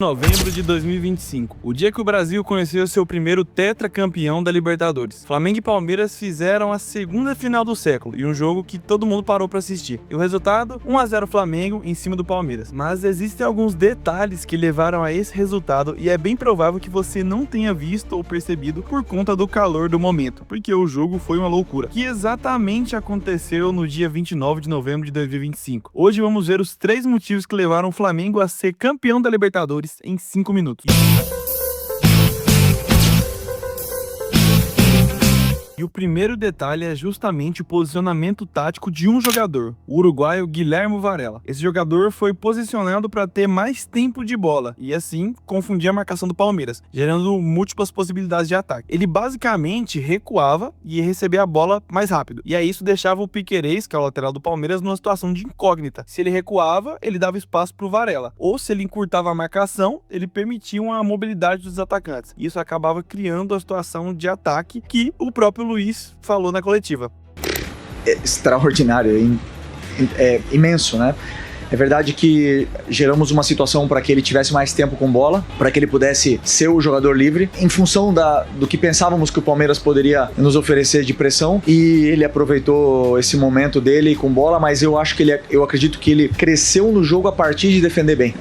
Novembro de 2025, o dia que o Brasil conheceu seu primeiro tetracampeão da Libertadores. Flamengo e Palmeiras fizeram a segunda final do século e um jogo que todo mundo parou para assistir. E o resultado? 1 a 0 Flamengo em cima do Palmeiras. Mas existem alguns detalhes que levaram a esse resultado e é bem provável que você não tenha visto ou percebido por conta do calor do momento, porque o jogo foi uma loucura. O que exatamente aconteceu no dia 29 de novembro de 2025? Hoje vamos ver os 3 motivos que levaram o Flamengo a ser campeão da Libertadores em 5 minutos. E o primeiro detalhe é justamente o posicionamento tático de um jogador, o uruguaio Guilherme Varela. Esse jogador foi posicionado para ter mais tempo de bola e assim confundir a marcação do Palmeiras, gerando múltiplas possibilidades de ataque. Ele basicamente recuava e ia receber a bola mais rápido. E aí isso deixava o Piquerez, que é o lateral do Palmeiras, numa situação de incógnita. Se ele recuava, ele dava espaço para o Varela. Ou se ele encurtava a marcação, ele permitia uma mobilidade dos atacantes. Isso acabava criando a situação de ataque que o próprio Luiz falou na coletiva. É extraordinário, é imenso, né? É verdade que geramos uma situação para que ele tivesse mais tempo com bola, para que ele pudesse ser o jogador livre, em função do que pensávamos que o Palmeiras poderia nos oferecer de pressão, e ele aproveitou esse momento dele com bola, mas eu acredito que ele cresceu no jogo a partir de defender bem.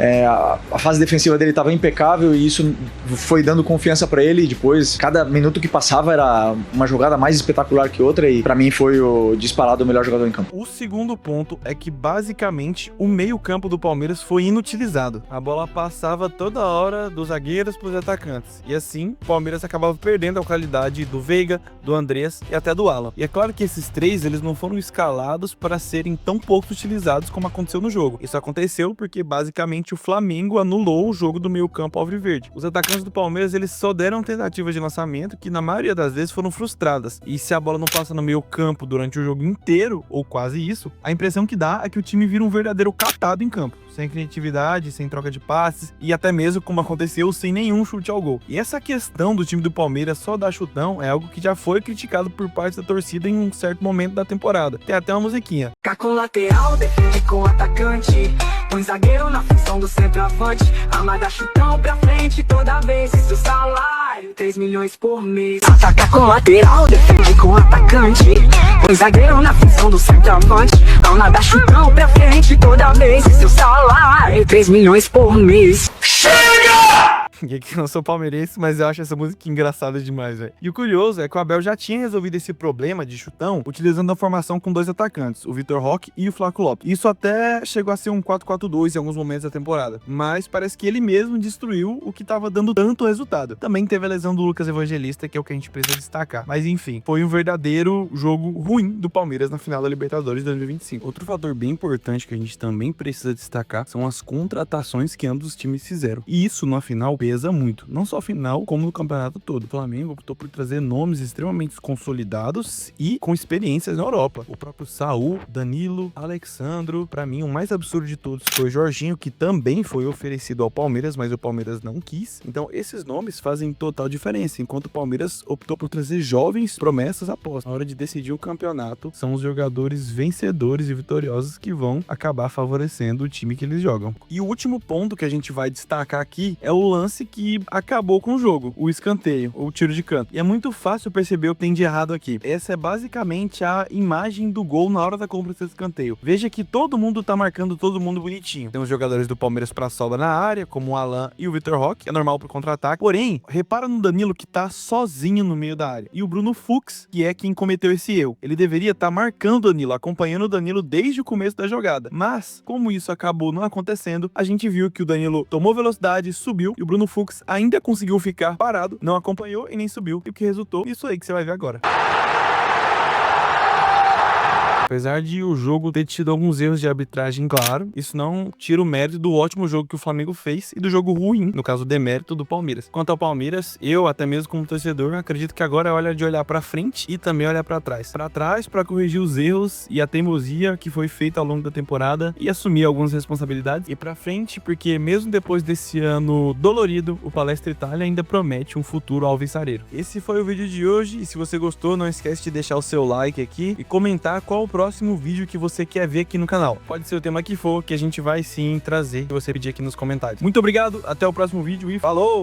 A fase defensiva dele estava impecável e isso foi dando confiança para ele, e depois, cada minuto que passava era uma jogada mais espetacular que outra, e para mim foi o disparado o melhor jogador em campo. O segundo ponto é que basicamente o meio-campo do Palmeiras foi inutilizado. A bola passava toda hora dos zagueiros para os atacantes. E assim, o Palmeiras acabava perdendo a qualidade do Veiga, do Andrés e até do Alan. E é claro que esses 3, eles não foram escalados para serem tão pouco utilizados como aconteceu no jogo. Isso aconteceu porque basicamente o Flamengo anulou o jogo do meio-campo alviverde. Os atacantes do Palmeiras, eles só deram tentativas de lançamento que na maioria das vezes foram frustradas. E se a bola não passa no meio-campo durante o jogo inteiro, ou quase isso, a impressão que dá é que o time vira um verdadeiro catado em campo, sem criatividade, sem troca de passes e até mesmo, como aconteceu, sem nenhum chute ao gol. E essa questão do time do Palmeiras só dar chutão é algo que já foi criticado por parte da torcida em um certo momento da temporada. Tem até uma musiquinha. Cá com lateral, defende com atacante, põe zagueiro na função do centroavante, armada chutão pra frente toda vez, esse o salário, 3 milhões por mês. Ataca com lateral, defende com atacante, põe zagueiro na função do centroavante, armada chutão pra frente toda vez, esse o salário, 3 milhões por mês. Que eu não sou palmeirense, mas eu acho essa música engraçada demais, velho. E o curioso é que o Abel já tinha resolvido esse problema de chutão utilizando a formação com 2 atacantes, o Vitor Roque e o Flaco Lopes. Isso até chegou a ser um 4-4-2 em alguns momentos da temporada, mas parece que ele mesmo destruiu o que tava dando tanto resultado. Também teve a lesão do Lucas Evangelista, que é o que a gente precisa destacar. Mas enfim, foi um verdadeiro jogo ruim do Palmeiras na final da Libertadores 2025. Outro fator bem importante que a gente também precisa destacar são as contratações que ambos os times fizeram. E isso na final pesa muito, não só a final, como no campeonato todo. O Flamengo optou por trazer nomes extremamente consolidados e com experiências na Europa. O próprio Saul, Danilo, Alexandro, pra mim o mais absurdo de todos foi o Jorginho, que também foi oferecido ao Palmeiras, mas o Palmeiras não quis. Então esses nomes fazem total diferença, enquanto o Palmeiras optou por trazer jovens promessas após. Na hora de decidir o campeonato, são os jogadores vencedores e vitoriosos que vão acabar favorecendo o time que eles jogam. E o último ponto que a gente vai destacar aqui é o lance que acabou com o jogo, o escanteio, ou o tiro de canto. E é muito fácil perceber o que tem de errado aqui. Essa é basicamente a imagem do gol na hora da cobrança do escanteio. Veja que todo mundo tá marcando todo mundo bonitinho. Tem os jogadores do Palmeiras pra sobra na área, como o Alan e o Vitor Roque, é normal pro contra-ataque. Porém, repara no Danilo que tá sozinho no meio da área. E o Bruno Fux, que é quem cometeu esse erro. Ele deveria estar marcando o Danilo, acompanhando o Danilo desde o começo da jogada. Mas, como isso acabou não acontecendo, a gente viu que o Danilo tomou velocidade, subiu, e o Bruno Fux ainda conseguiu ficar parado, não acompanhou e nem subiu, e o que resultou nisso aí que você vai ver agora. Apesar de o jogo ter tido alguns erros de arbitragem, claro, isso não tira o mérito do ótimo jogo que o Flamengo fez e do jogo ruim, no caso o demérito do Palmeiras. Quanto ao Palmeiras, eu, até mesmo como torcedor, acredito que agora é hora de olhar pra frente e também olhar pra trás. Pra trás, pra corrigir os erros e a teimosia que foi feita ao longo da temporada e assumir algumas responsabilidades. E pra frente, porque mesmo depois desse ano dolorido, o Palestra Itália ainda promete um futuro alvissareiro. Esse foi o vídeo de hoje e se você gostou, não esquece de deixar o seu like aqui e comentar qual o próximo vídeo que você quer ver aqui no canal. Pode ser o tema que for, que a gente vai sim trazer, se você pedir aqui nos comentários. Muito obrigado, até o próximo vídeo e falou!